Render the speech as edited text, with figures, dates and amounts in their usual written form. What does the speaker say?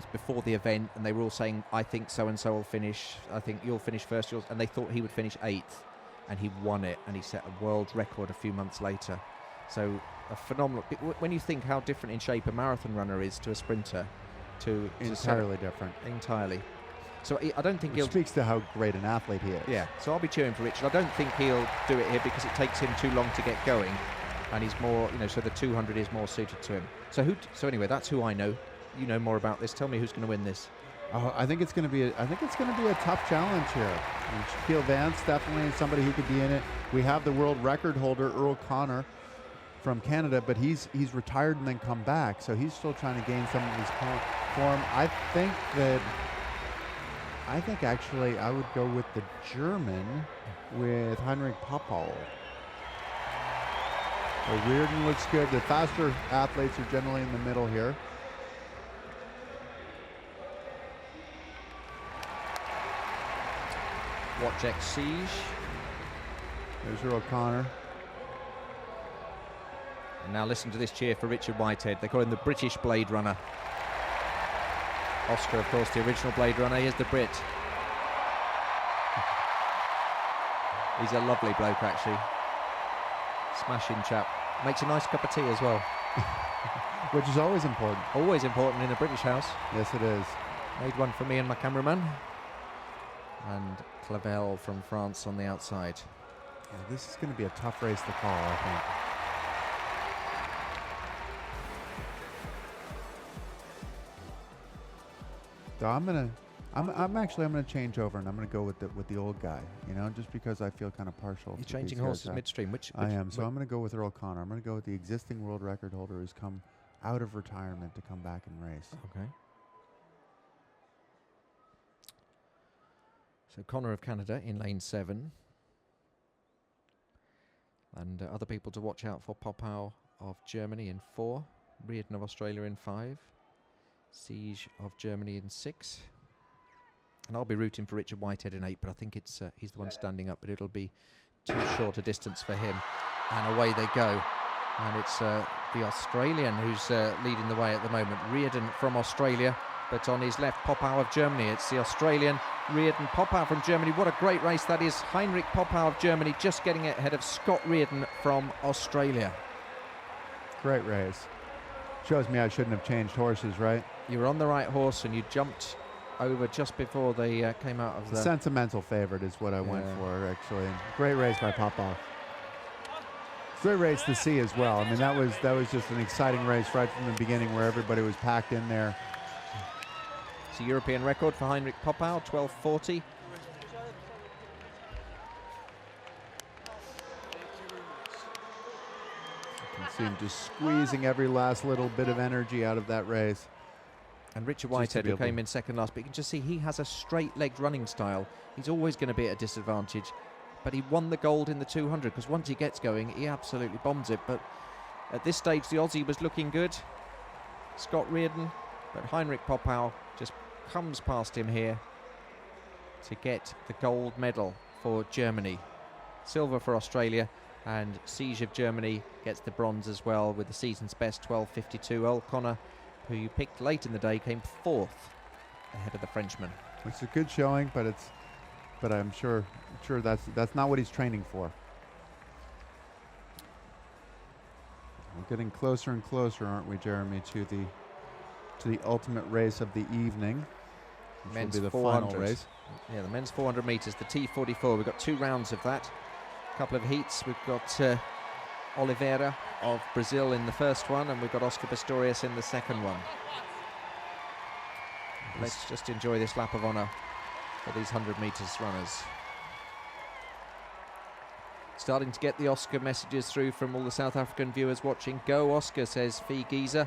Americans before the event, and they were all saying, I think so-and-so will finish, I think you'll finish first, and they thought he would finish 8th, and he won it, and he set a world record a few months later. So a phenomenal, when you think how different in shape a marathon runner is to a sprinter, entirely different. Entirely. So I don't think It speaks to how great an athlete he is. Yeah, so I'll be cheering for Richard. I don't think he'll do it here because it takes him too long to get going, and he's more, so the 200 is more suited to him. So anyway, that's who I know. You know more about this. Tell me who's going to win this. I think it's going to be a tough challenge here. Shaquille Vance definitely is somebody who could be in it. We have the world record holder Earl Connor from Canada, but he's retired and then come back, so he's still trying to gain some of his form. I think actually I would go with the German, with Heinrich POPOW. Reardon looks good. The faster athletes are generally in the middle here. Wojtek Siege. There's Earl Connor. And now listen to this cheer for Richard Whitehead. They call him the British Blade Runner. Oscar, of course, the original Blade Runner. Here's the Brit. He's a lovely bloke, actually. Smashing chap. Makes a nice cup of tea as well. Which is always important. Always important in a British house. Yes, it is. Made one for me and my cameraman. And Clavel from France on the outside. Yeah, this is going to be a tough race to call, I think. So I'm actually gonna change over, and I'm gonna go with the old guy, just because I feel kind of partial. You're changing horses midstream. Which I am. So I'm gonna go with Earl Connor. I'm gonna go with the existing world record holder who's come out of retirement to come back and race. Okay. So Connor of Canada in lane 7. And other people to watch out for: Popow of Germany in 4, Reardon of Australia in 5, Siege of Germany in 6. And I'll be rooting for Richard Whitehead in 8, but I think it's he's the one standing up, but it'll be too short a distance for him. And away they go. And it's the Australian who's leading the way at the moment. Reardon from Australia, but on his left, Popow of Germany. It's the Australian, Reardon, Popow from Germany. What a great race that is. Heinrich Popow of Germany just getting ahead of Scott Reardon from Australia. Great race. Shows me I shouldn't have changed horses, right? You were on the right horse and you jumped over just before they came out of the... Sentimental favorite is what I went for, actually. Great race by Popow. Great race to see as well. I mean, that was just an exciting race right from the beginning, where everybody was packed in there. It's a European record for Heinrich Popow, 12:40. You can see him just squeezing every last little bit of energy out of that race. And Richard Whitehead, who came in second last, but you can just see he has a straight-legged running style. He's always going to be at a disadvantage. But he won the gold in the 200, because once he gets going, he absolutely bombs it. But at this stage, the Aussie was looking good, Scott Reardon, but Heinrich Popow just comes past him here to get the gold medal for Germany. Silver for Australia, and Siege of Germany gets the bronze as well with the season's best, 12:52. Earl Connor, who you picked late in the day, came 4th ahead of the Frenchman. It's a good showing, but I'm sure that's not what he's training for. We're getting closer and closer, aren't we, Jeremy, to the ultimate race of the evening, which men's will be the 400 final race. Yeah, the men's 400 meters, the T42. We've got 2 rounds of that. A couple of heats. We've got Oliveira of Brazil in the first one, and we've got Oscar Pistorius in the second one. Let's just enjoy this lap of honour for these 100 meters runners. Starting to get the Oscar messages through from all the South African viewers watching. Go Oscar, says Fee Geezer.